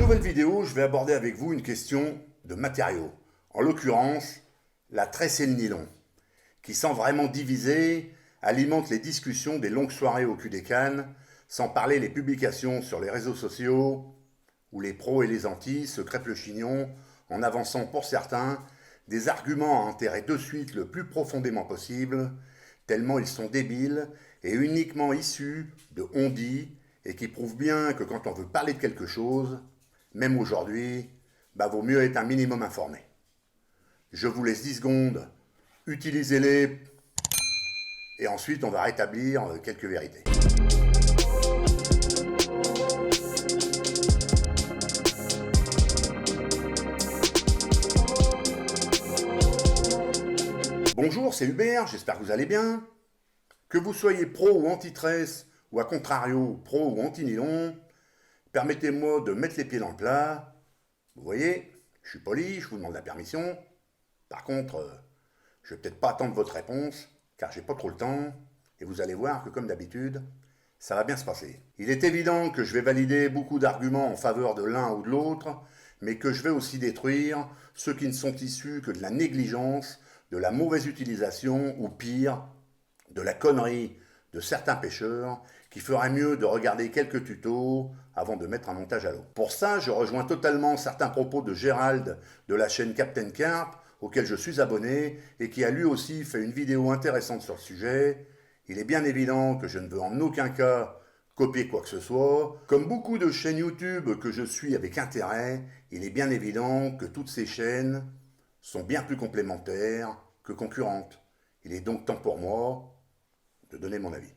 nouvelle vidéo, je vais aborder avec vous une question de matériaux. En l'occurrence, la tresse et le nylon, qui sans vraiment diviser, alimente les discussions des longues soirées au cul des cannes, sans parler les publications sur les réseaux sociaux, où les pros et les antis se crêpent le chignon en avançant pour certains des arguments à enterrer de suite le plus profondément possible, tellement ils sont débiles et uniquement issus de on-dit, et qui prouvent bien que quand on veut parler de quelque chose, même aujourd'hui, vaut mieux être un minimum informé. Je vous laisse 10 secondes, utilisez-les, et ensuite on va rétablir quelques vérités. Bonjour, c'est Hubert, j'espère que vous allez bien. Que vous soyez pro ou anti-tresse, ou à contrario, pro ou anti-nylon, permettez-moi de mettre les pieds dans le plat. Vous voyez, je suis poli, je vous demande la permission. Par contre, je ne vais peut-être pas attendre votre réponse, car j'ai pas trop le temps, et vous allez voir que comme d'habitude, ça va bien se passer. Il est évident que je vais valider beaucoup d'arguments en faveur de l'un ou de l'autre, mais que je vais aussi détruire ceux qui ne sont issus que de la négligence, de la mauvaise utilisation, ou pire, de la connerie de certains pêcheurs qui feraient mieux de regarder quelques tutos avant de mettre un montage à l'eau. Pour ça, je rejoins totalement certains propos de Gérald de la chaîne Captain Carp, auquel je suis abonné et qui a lui aussi fait une vidéo intéressante sur le sujet. Il est bien évident que je ne veux en aucun cas copier quoi que ce soit. Comme beaucoup de chaînes YouTube que je suis avec intérêt, il est bien évident que toutes ces chaînes sont bien plus complémentaires que concurrentes. Il est donc temps pour moi de donner mon avis.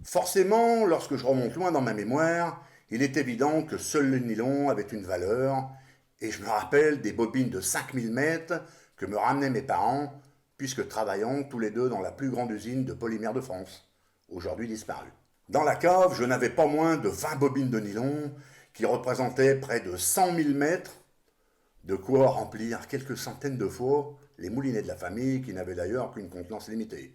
Forcément, lorsque je remonte loin dans ma mémoire, il est évident que seul le nylon avait une valeur, et je me rappelle des bobines de 5000 mètres que me ramenaient mes parents, puisque travaillant tous les deux dans la plus grande usine de polymère de France, aujourd'hui disparue. Dans la cave, je n'avais pas moins de 20 bobines de nylon, qui représentaient près de 100 000 mètres, de quoi remplir quelques centaines de fois les moulinets de la famille qui n'avaient d'ailleurs qu'une contenance limitée.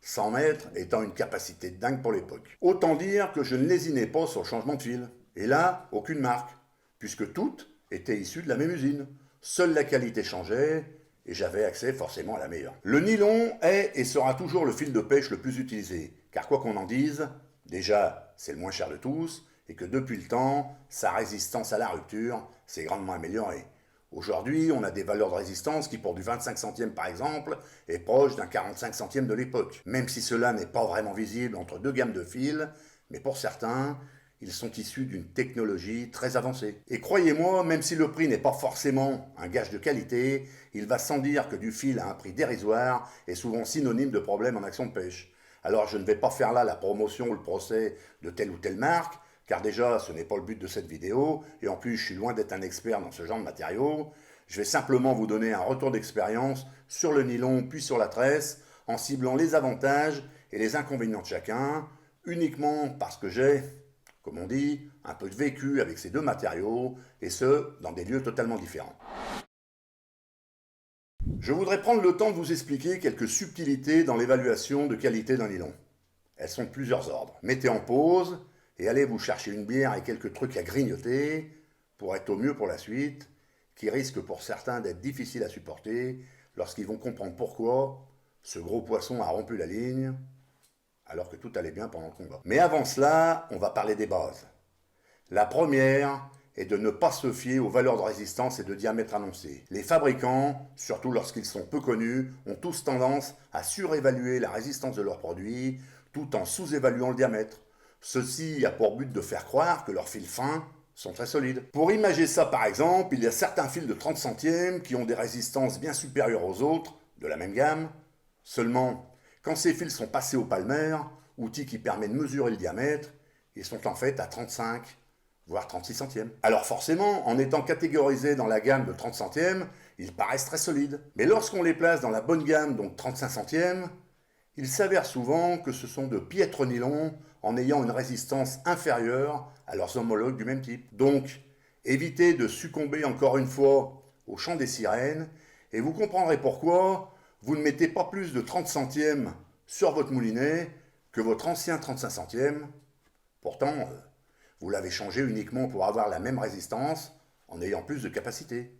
100 mètres étant une capacité de dingue pour l'époque. Autant dire que je ne lésinais pas sur le changement de fil. Et là, aucune marque, puisque toutes étaient issues de la même usine. Seule la qualité changeait, et j'avais accès forcément à la meilleure. Le nylon est et sera toujours le fil de pêche le plus utilisé, car quoi qu'on en dise, déjà, c'est le moins cher de tous, et que depuis le temps, sa résistance à la rupture s'est grandement améliorée. Aujourd'hui, on a des valeurs de résistance qui, pour du 25 centièmes par exemple, est proche d'un 45 centièmes de l'époque. Même si cela n'est pas vraiment visible entre deux gammes de fils, mais pour certains, ils sont issus d'une technologie très avancée. Et croyez-moi, même si le prix n'est pas forcément un gage de qualité, il va sans dire que du fil à un prix dérisoire est souvent synonyme de problème en action de pêche. Alors je ne vais pas faire là la promotion ou le procès de telle ou telle marque, car déjà, ce n'est pas le but de cette vidéo, et en plus, je suis loin d'être un expert dans ce genre de matériaux. Je vais simplement vous donner un retour d'expérience sur le nylon puis sur la tresse, en ciblant les avantages et les inconvénients de chacun, uniquement parce que j'ai, comme on dit, un peu de vécu avec ces deux matériaux, et ce, dans des lieux totalement différents. Je voudrais prendre le temps de vous expliquer quelques subtilités dans l'évaluation de qualité d'un nylon. Elles sont de plusieurs ordres. Mettez en pause et allez vous chercher une bière et quelques trucs à grignoter pour être au mieux pour la suite, qui risque pour certains d'être difficile à supporter lorsqu'ils vont comprendre pourquoi ce gros poisson a rompu la ligne, alors que tout allait bien pendant le combat. Mais avant cela, on va parler des bases. La première est de ne pas se fier aux valeurs de résistance et de diamètre annoncées. Les fabricants, surtout lorsqu'ils sont peu connus, ont tous tendance à surévaluer la résistance de leurs produits tout en sous-évaluant le diamètre. Ceci a pour but de faire croire que leurs fils fins sont très solides. Pour imager ça par exemple, il y a certains fils de 30 centièmes qui ont des résistances bien supérieures aux autres, de la même gamme. Seulement, quand ces fils sont passés au palmère, outil qui permet de mesurer le diamètre, ils sont en fait à 35, voire 36 centièmes. Alors forcément, en étant catégorisés dans la gamme de 30 centièmes, ils paraissent très solides. Mais lorsqu'on les place dans la bonne gamme, donc 35 centièmes, il s'avère souvent que ce sont de piètres nylons en ayant une résistance inférieure à leurs homologues du même type. Donc, évitez de succomber encore une fois au chant des sirènes et vous comprendrez pourquoi vous ne mettez pas plus de 30 centièmes sur votre moulinet que votre ancien 35 centièmes. Pourtant, vous l'avez changé uniquement pour avoir la même résistance en ayant plus de capacité.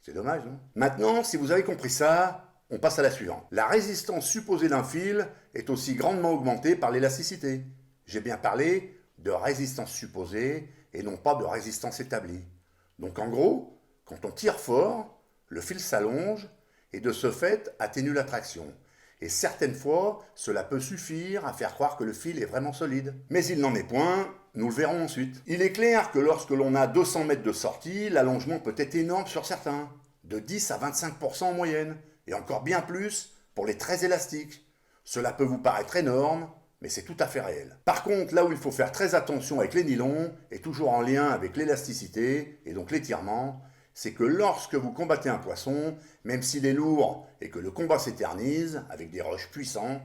C'est dommage, non? Maintenant, si vous avez compris ça, on passe à la suivante. La résistance supposée d'un fil est aussi grandement augmentée par l'élasticité. J'ai bien parlé de résistance supposée et non pas de résistance établie. Donc en gros, quand on tire fort, le fil s'allonge et de ce fait atténue l'attraction. Et certaines fois, cela peut suffire à faire croire que le fil est vraiment solide. Mais il n'en est point, nous le verrons ensuite. Il est clair que lorsque l'on a 200 mètres de sortie, l'allongement peut être énorme sur certains, de 10 à 25% en moyenne, et encore bien plus pour les très élastiques. Cela peut vous paraître énorme, mais c'est tout à fait réel. Par contre, là où il faut faire très attention avec les nylons, et toujours en lien avec l'élasticité, et donc l'étirement, c'est que lorsque vous combattez un poisson, même s'il est lourd et que le combat s'éternise, avec des rushs puissants,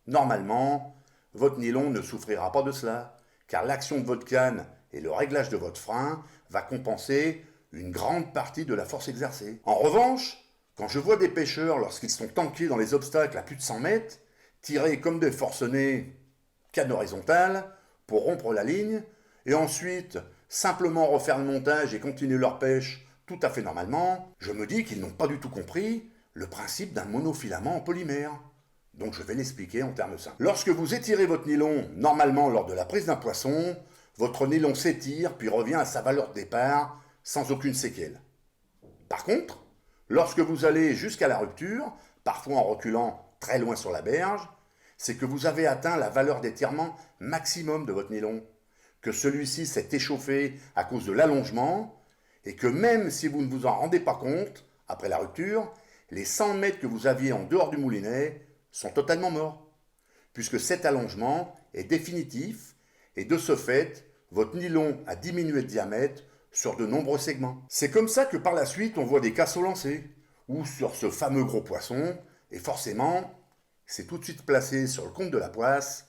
normalement, votre nylon ne souffrira pas de cela, car l'action de votre canne et le réglage de votre frein va compenser une grande partie de la force exercée. En revanche, quand je vois des pêcheurs, lorsqu'ils sont tankés dans les obstacles à plus de 100 mètres, tirer comme des forcenés canne horizontale pour rompre la ligne, et ensuite simplement refaire le montage et continuer leur pêche tout à fait normalement, je me dis qu'ils n'ont pas du tout compris le principe d'un monofilament en polymère. Donc je vais l'expliquer en termes simples. Lorsque vous étirez votre nylon, normalement lors de la prise d'un poisson, votre nylon s'étire puis revient à sa valeur de départ sans aucune séquelle. Par contre, lorsque vous allez jusqu'à la rupture, parfois en reculant très loin sur la berge, c'est que vous avez atteint la valeur d'étirement maximum de votre nylon, que celui-ci s'est échauffé à cause de l'allongement, et que même si vous ne vous en rendez pas compte, après la rupture, les 100 mètres que vous aviez en dehors du moulinet sont totalement morts, puisque cet allongement est définitif, et de ce fait, votre nylon a diminué de diamètre sur de nombreux segments. C'est comme ça que par la suite, on voit des cassots lancés, ou sur ce fameux gros poisson, et forcément, c'est tout de suite placé sur le compte de la poisse,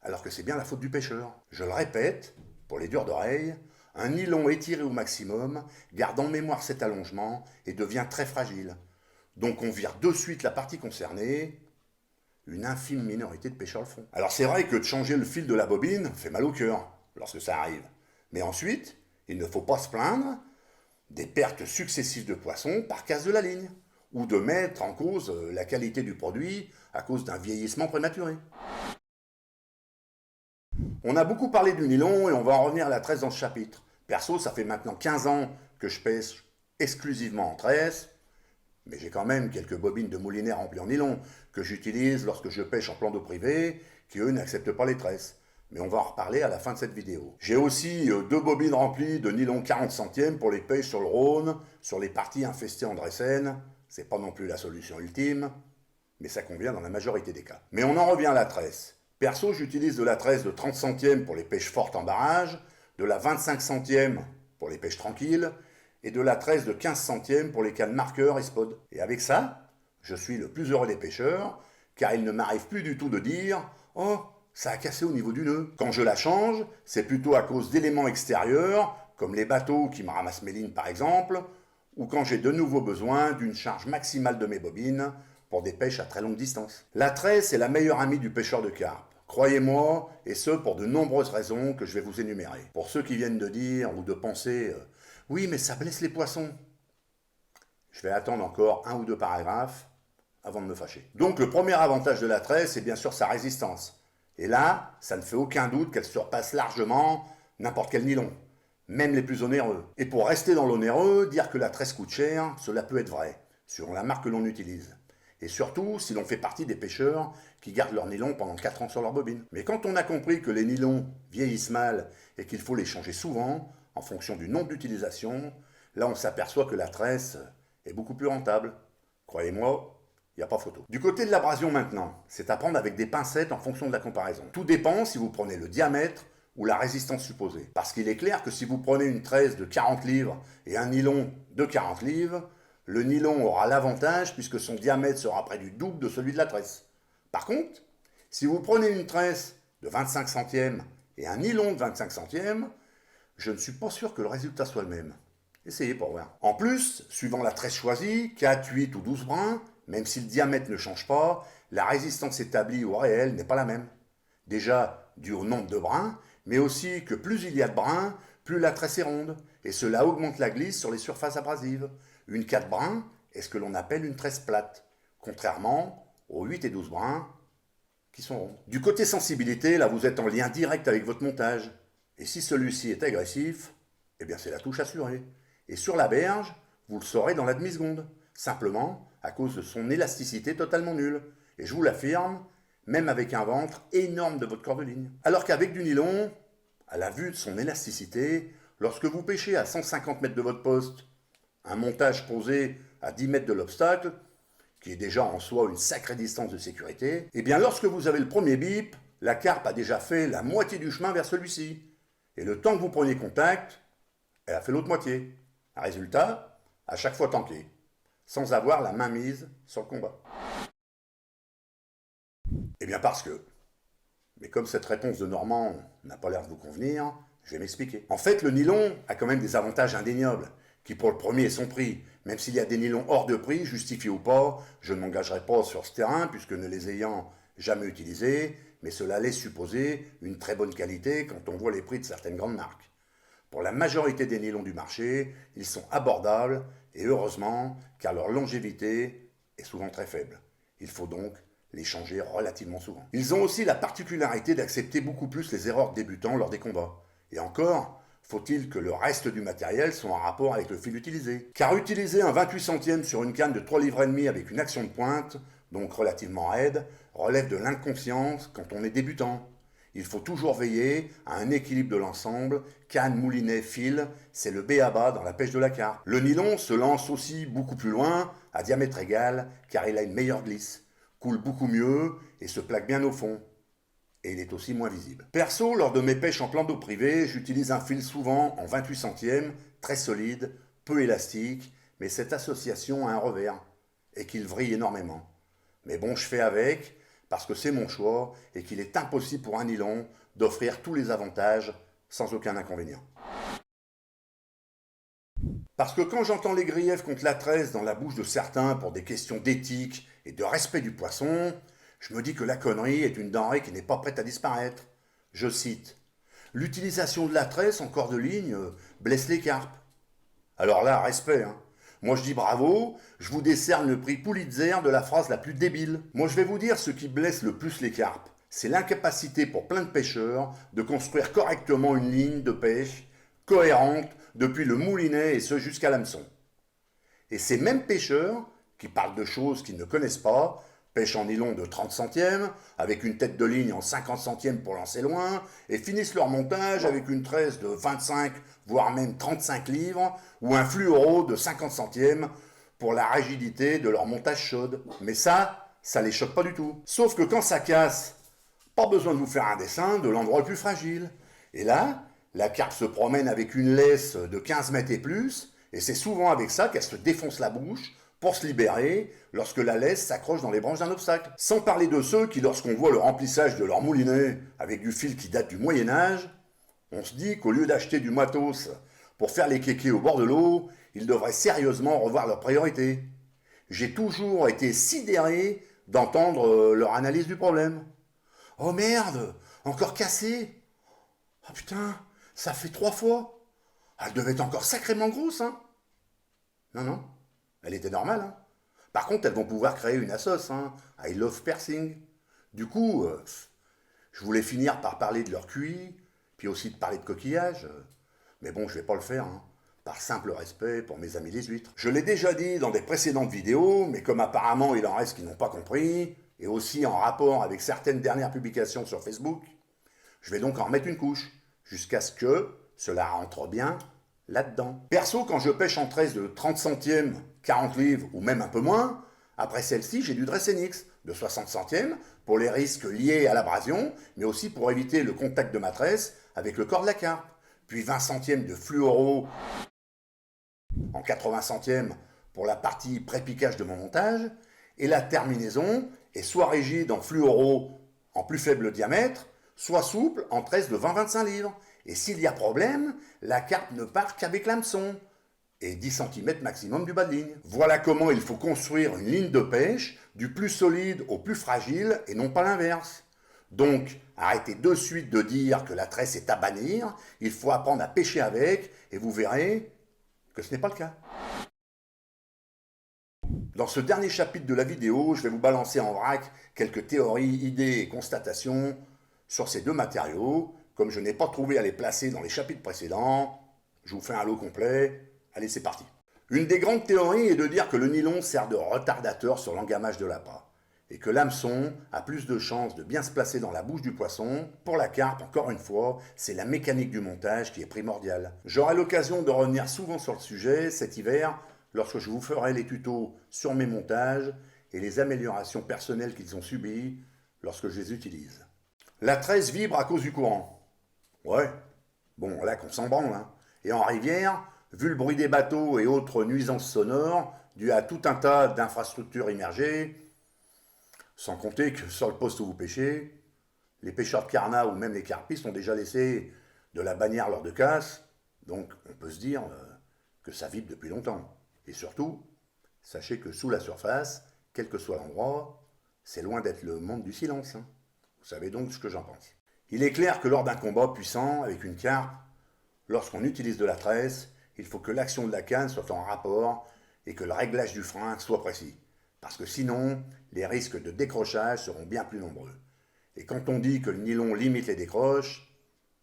alors que c'est bien la faute du pêcheur. Je le répète, pour les durs d'oreille, un nylon étiré au maximum garde en mémoire cet allongement et devient très fragile. Donc on vire de suite la partie concernée, une infime minorité de pêcheurs le font. Alors c'est vrai que de changer le fil de la bobine fait mal au cœur lorsque ça arrive. Mais ensuite, il ne faut pas se plaindre des pertes successives de poissons par casse de la ligne, ou de mettre en cause la qualité du produit à cause d'un vieillissement prématuré. On a beaucoup parlé du nylon et on va en revenir à la tresse dans ce chapitre. Perso, ça fait maintenant 15 ans que je pêche exclusivement en tresse, mais j'ai quand même quelques bobines de moulinet remplies en nylon que j'utilise lorsque je pêche en plan d'eau privée, qui eux n'acceptent pas les tresses. Mais on va en reparler à la fin de cette vidéo. J'ai aussi 2 bobines remplies de nylon 40 centièmes pour les pêches sur le Rhône, sur les parties infestées en dressène. C'est pas non plus la solution ultime, mais ça convient dans la majorité des cas. Mais on en revient à la tresse. Perso, j'utilise de la tresse de 30 centièmes pour les pêches fortes en barrage, de la 25 centièmes pour les pêches tranquilles, et de la tresse de 15 centièmes pour les cannes marqueurs et spod. Et avec ça, je suis le plus heureux des pêcheurs, car il ne m'arrive plus du tout de dire « Oh, ça a cassé au niveau du nœud ». Quand je la change, c'est plutôt à cause d'éléments extérieurs, comme les bateaux qui me ramassent mes lignes par exemple, ou quand j'ai de nouveau besoin d'une charge maximale de mes bobines pour des pêches à très longue distance. La tresse est la meilleure amie du pêcheur de carpe. Croyez-moi, et ce pour de nombreuses raisons que je vais vous énumérer. Pour ceux qui viennent de dire ou de penser « Oui, mais ça blesse les poissons », je vais attendre encore 1 ou 2 paragraphes avant de me fâcher. Donc le premier avantage de la tresse, c'est bien sûr sa résistance. Et là, ça ne fait aucun doute qu'elle surpasse largement n'importe quel nylon, même les plus onéreux. Et pour rester dans l'onéreux, dire que la tresse coûte cher, cela peut être vrai, selon la marque que l'on utilise. Et surtout, si l'on fait partie des pêcheurs qui gardent leur nylon pendant 4 ans sur leur bobine. Mais quand on a compris que les nylons vieillissent mal et qu'il faut les changer souvent, en fonction du nombre d'utilisations, là on s'aperçoit que la tresse est beaucoup plus rentable. Croyez-moi, il n'y a pas photo. Du côté de l'abrasion maintenant, c'est à prendre avec des pincettes en fonction de la comparaison. Tout dépend si vous prenez le diamètre ou la résistance supposée. Parce qu'il est clair que si vous prenez une tresse de 40 livres et un nylon de 40 livres, le nylon aura l'avantage puisque son diamètre sera près du double de celui de la tresse. Par contre, si vous prenez une tresse de 25 centièmes et un nylon de 25 centièmes, je ne suis pas sûr que le résultat soit le même. Essayez pour voir. En plus, suivant la tresse choisie, 4, 8 ou 12 brins, même si le diamètre ne change pas, la résistance établie au réel n'est pas la même. Déjà dû au nombre de brins, mais aussi que plus il y a de brins, plus la tresse est ronde, et cela augmente la glisse sur les surfaces abrasives. Une 4 brins est ce que l'on appelle une tresse plate, contrairement aux 8 et 12 brins qui sont ronds. Du côté sensibilité, là vous êtes en lien direct avec votre montage, et si celui-ci est agressif, eh bien c'est la touche assurée. Et sur la berge, vous le saurez dans la demi-seconde, simplement à cause de son élasticité totalement nulle. Et je vous l'affirme, même avec un ventre énorme de votre cordeligne. Alors qu'avec du nylon, à la vue de son élasticité, lorsque vous pêchez à 150 mètres de votre poste, un montage posé à 10 mètres de l'obstacle, qui est déjà en soi une sacrée distance de sécurité, et bien lorsque vous avez le premier bip, la carpe a déjà fait la moitié du chemin vers celui-ci. Et le temps que vous preniez contact, elle a fait l'autre moitié. Résultat, à chaque fois tanké, sans avoir la main mise sur le combat. Eh bien parce que, mais comme cette réponse de Normand n'a pas l'air de vous convenir, je vais m'expliquer. En fait, le nylon a quand même des avantages indéniables, qui pour le premier est son prix. Même s'il y a des nylons hors de prix, justifiés ou pas, je ne m'engagerai pas sur ce terrain, puisque ne les ayant jamais utilisés, mais cela laisse supposer une très bonne qualité quand on voit les prix de certaines grandes marques. Pour la majorité des nylons du marché, ils sont abordables, et heureusement, car leur longévité est souvent très faible. Il faut donc les changer relativement souvent. Ils ont aussi la particularité d'accepter beaucoup plus les erreurs de débutants lors des combats. Et encore, faut-il que le reste du matériel soit en rapport avec le fil utilisé. Car utiliser un 28 centièmes sur une canne de 3,5 livres avec une action de pointe, donc relativement raide, relève de l'inconscience quand on est débutant. Il faut toujours veiller à un équilibre de l'ensemble, canne, moulinet, fil, c'est le b.a.-ba dans la pêche de la carpe. Le nylon se lance aussi beaucoup plus loin, à diamètre égal, car il a une meilleure glisse, coule beaucoup mieux et se plaque bien au fond. Et il est aussi moins visible. Perso, lors de mes pêches en plan d'eau privée, j'utilise un fil souvent en 28 centièmes, très solide, peu élastique, mais cette association a un revers, et qu'il vrille énormément. Mais bon, je fais avec, parce que c'est mon choix, et qu'il est impossible pour un nylon d'offrir tous les avantages sans aucun inconvénient. Parce que quand j'entends les griefs contre la tresse dans la bouche de certains pour des questions d'éthique et de respect du poisson, je me dis que la connerie est une denrée qui n'est pas prête à disparaître. Je cite, « L'utilisation de la tresse en cordeligne blesse les carpes. » Alors là, respect, hein. Moi je dis bravo, je vous décerne le prix Pulitzer de la phrase la plus débile. Moi je vais vous dire ce qui blesse le plus les carpes. C'est l'incapacité pour plein de pêcheurs de construire correctement une ligne de pêche cohérente depuis le moulinet et ce jusqu'à l'hameçon. Et ces mêmes pêcheurs, qui parlent de choses qu'ils ne connaissent pas, pêchent en nylon de 30 centièmes, avec une tête de ligne en 50 centièmes pour lancer loin, et finissent leur montage avec une tresse de 25, voire même 35 livres, ou un fluoro de 50 centièmes pour la rigidité de leur montage chaude. Mais ça les choque pas du tout. Sauf que quand ça casse, pas besoin de vous faire un dessin de l'endroit le plus fragile. Et là, la carpe se promène avec une laisse de 15 mètres et plus, et c'est souvent avec ça qu'elle se défonce la bouche pour se libérer lorsque la laisse s'accroche dans les branches d'un obstacle. Sans parler de ceux qui, lorsqu'on voit le remplissage de leur moulinet avec du fil qui date du Moyen-Âge, on se dit qu'au lieu d'acheter du matos pour faire les kékés au bord de l'eau, ils devraient sérieusement revoir leurs priorités. J'ai toujours été sidéré d'entendre leur analyse du problème. « Oh merde, encore cassée !»« Oh putain, ça fait 3 fois !»« Elle devait être encore sacrément grosse, hein !» Non, elle était normale, hein. Par contre, elles vont pouvoir créer une assoce, hein. I love piercing. Du coup, je voulais finir par parler de leur QI, puis aussi de parler de coquillage. Mais bon, je vais pas le faire, hein, par simple respect pour mes amis les huîtres. Je l'ai déjà dit dans des précédentes vidéos, mais comme apparemment il en reste qui n'ont pas compris, et aussi en rapport avec certaines dernières publications sur Facebook, je vais donc en remettre une couche, jusqu'à ce que cela rentre bien là-dedans. Perso, quand je pêche en tresse de 30 centièmes, 40 livres ou même un peu moins, après celle-ci, j'ai du Dressenix de 60 centièmes pour les risques liés à l'abrasion, mais aussi pour éviter le contact de ma tresse avec le corps de la carpe. Puis 20 centièmes de fluoro en 80 centièmes pour la partie pré-piquage de mon montage, et la terminaison est soit rigide en fluoro en plus faible diamètre, soit souple en tresse de 20-25 livres. Et s'il y a problème, la carpe ne part qu'avec l'hameçon, et 10 cm maximum du bas de ligne. Voilà comment il faut construire une ligne de pêche, du plus solide au plus fragile, et non pas l'inverse. Donc, arrêtez de suite de dire que la tresse est à bannir, il faut apprendre à pêcher avec, et vous verrez que ce n'est pas le cas. Dans ce dernier chapitre de la vidéo, je vais vous balancer en vrac quelques théories, idées et constatations sur ces deux matériaux. Comme je n'ai pas trouvé à les placer dans les chapitres précédents, je vous fais un lot complet. Allez, c'est parti. Une des grandes théories est de dire que le nylon sert de retardateur sur l'engamage de l'appât et que l'hameçon a plus de chances de bien se placer dans la bouche du poisson. Pour la carpe, encore une fois, c'est la mécanique du montage qui est primordiale. J'aurai l'occasion de revenir souvent sur le sujet cet hiver lorsque je vous ferai les tutos sur mes montages et les améliorations personnelles qu'ils ont subies lorsque je les utilise. La tresse vibre à cause du courant. Ouais, bon là qu'on s'en branle, hein. Et en rivière, vu le bruit des bateaux et autres nuisances sonores dues à tout un tas d'infrastructures immergées, sans compter que sur le poste où vous pêchez, les pêcheurs de carnat ou même les carpistes ont déjà laissé de la bannière lors de casse, donc on peut se dire que ça vibre depuis longtemps. Et surtout, sachez que sous la surface, quel que soit l'endroit, c'est loin d'être le monde du silence, hein. Vous savez donc ce que j'en pense. Il est clair que lors d'un combat puissant avec une carpe, lorsqu'on utilise de la tresse, il faut que l'action de la canne soit en rapport et que le réglage du frein soit précis. Parce que sinon, les risques de décrochage seront bien plus nombreux. Et quand on dit que le nylon limite les décroches,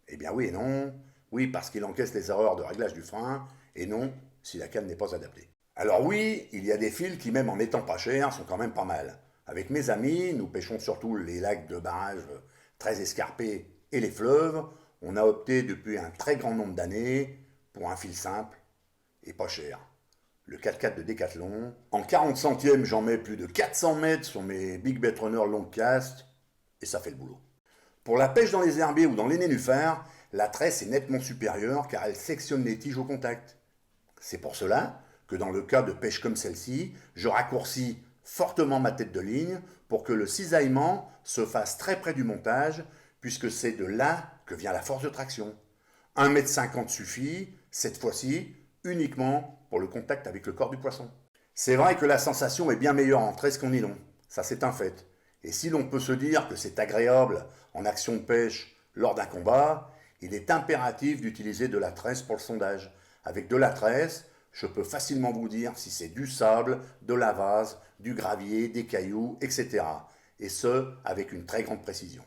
eh bien oui et non. Oui, parce qu'il encaisse les erreurs de réglage du frein, et non, si la canne n'est pas adaptée. Alors oui, il y a des fils qui, même en étant pas chers, sont quand même pas mal. Avec mes amis, nous pêchons surtout les lacs de barrages très escarpés et les fleuves. On a opté depuis un très grand nombre d'années pour un fil simple et pas cher. Le 4x4 de Decathlon. En 40 centièmes, j'en mets plus de 400 mètres sur mes Big Bait Runner long cast et ça fait le boulot. Pour la pêche dans les herbiers ou dans les nénuphars, la tresse est nettement supérieure car elle sectionne les tiges au contact. C'est pour cela que dans le cas de pêche comme celle-ci, je raccourcis fortement ma tête de ligne pour que le cisaillement se fasse très près du montage puisque c'est de là que vient la force de traction. 1,50 m suffit, cette fois-ci, uniquement pour le contact avec le corps du poisson. C'est vrai que la sensation est bien meilleure en tresse qu'en nylon, ça c'est un fait. Et si l'on peut se dire que c'est agréable en action de pêche lors d'un combat, il est impératif d'utiliser de la tresse pour le sondage. Avec de la tresse, je peux facilement vous dire si c'est du sable, de la vase, du gravier, des cailloux, etc. Et ce, avec une très grande précision.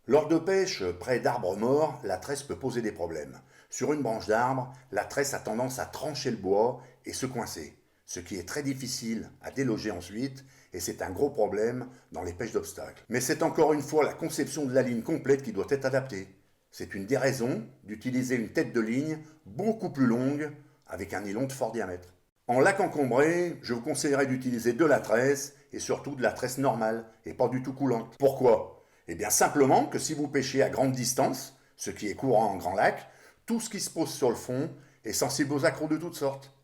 Lors de pêche près d'arbres morts, la tresse peut poser des problèmes. Sur une branche d'arbre, la tresse a tendance à trancher le bois et se coincer, ce qui est très difficile à déloger ensuite, et c'est un gros problème dans les pêches d'obstacles. Mais c'est encore une fois la conception de la ligne complète qui doit être adaptée. C'est une des raisons d'utiliser une tête de ligne beaucoup plus longue avec un nylon de fort diamètre. En lac encombré, je vous conseillerais d'utiliser de la tresse et surtout de la tresse normale et pas du tout coulante. Pourquoi ? Eh bien simplement que si vous pêchez à grande distance, ce qui est courant en grand lac, tout ce qui se pose sur le fond est sensible aux accros de toutes sortes.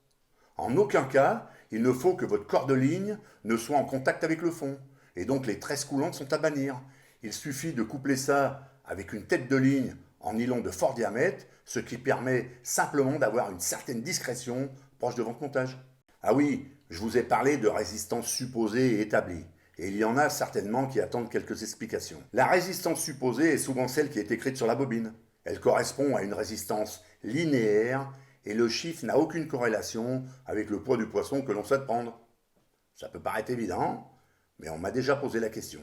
En aucun cas, il ne faut que votre corps de ligne ne soit en contact avec le fond, et donc les tresses coulantes sont à bannir. Il suffit de coupler ça avec une tête de ligne en nylon de fort diamètre, ce qui permet simplement d'avoir une certaine discrétion proche de votre montage. Ah oui, je vous ai parlé de résistance supposée et établie. Et il y en a certainement qui attendent quelques explications. La résistance supposée est souvent celle qui est écrite sur la bobine. Elle correspond à une résistance linéaire et le chiffre n'a aucune corrélation avec le poids du poisson que l'on souhaite prendre. Ça peut paraître évident, mais on m'a déjà posé la question.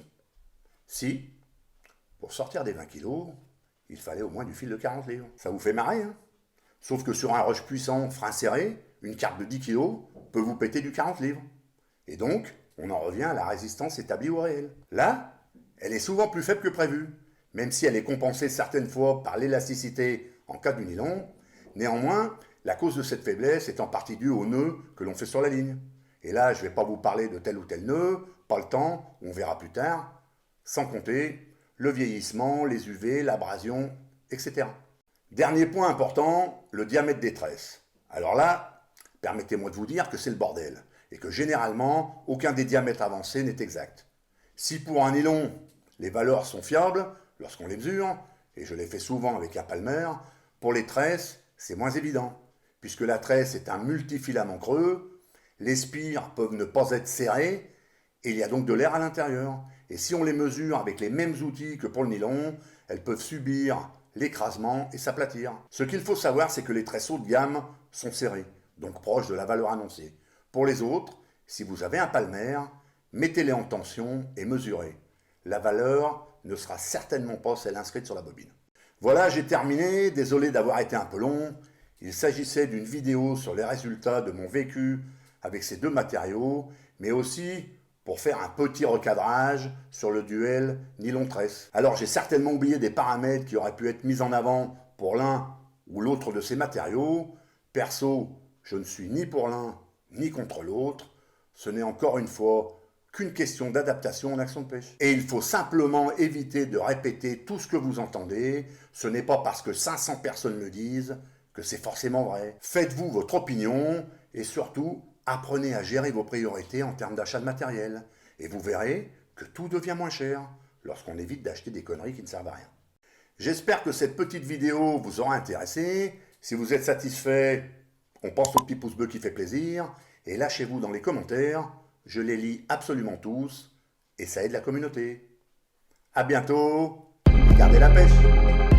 Si, pour sortir des 20 kg, il fallait au moins du fil de 40 livres. Ça vous fait marrer, hein? Sauf que sur un rush puissant, frein serré, une carpe de 10 kg peut vous péter du 40 livres. Et donc, on en revient à la résistance établie au réel. Là, elle est souvent plus faible que prévu, même si elle est compensée certaines fois par l'élasticité en cas du nylon. Néanmoins, la cause de cette faiblesse est en partie due au nœud que l'on fait sur la ligne. Et là, je ne vais pas vous parler de tel ou tel nœud, pas le temps, on verra plus tard, sans compter le vieillissement, les UV, l'abrasion, etc. Dernier point important, le diamètre des tresses. Alors là, permettez-moi de vous dire que c'est le bordel, et que généralement, aucun des diamètres avancés n'est exact. Si pour un nylon, les valeurs sont fiables lorsqu'on les mesure, et je l'ai fait souvent avec un palmer, pour les tresses, c'est moins évident, puisque la tresse est un multifilament creux, les spires peuvent ne pas être serrés, et il y a donc de l'air à l'intérieur. et si on les mesure avec les mêmes outils que pour le nylon, elles peuvent subir l'écrasement et s'aplatir. Ce qu'il faut savoir, c'est que les tresseaux de gamme sont serrés, donc proches de la valeur annoncée. Pour les autres, si vous avez un palmer, mettez-les en tension et mesurez. La valeur ne sera certainement pas celle inscrite sur la bobine. Voilà, j'ai terminé, désolé d'avoir été un peu long. Il s'agissait d'une vidéo sur les résultats de mon vécu avec ces deux matériaux, mais aussi pour faire un petit recadrage sur le duel nylon-tresse. Alors j'ai certainement oublié des paramètres qui auraient pu être mis en avant pour l'un ou l'autre de ces matériaux. Perso, je ne suis ni pour l'un ni contre l'autre. Ce n'est encore une fois qu'une question d'adaptation en action de pêche. Et il faut simplement éviter de répéter tout ce que vous entendez. Ce n'est pas parce que 500 personnes le disent que c'est forcément vrai. Faites-vous votre opinion et surtout, apprenez à gérer vos priorités en termes d'achat de matériel. Et vous verrez que tout devient moins cher lorsqu'on évite d'acheter des conneries qui ne servent à rien. J'espère que cette petite vidéo vous aura intéressé. Si vous êtes satisfait, on pense au petit pouce bleu qui fait plaisir. Et lâchez-vous dans les commentaires. Je les lis absolument tous et ça aide la communauté. A bientôt et gardez la pêche!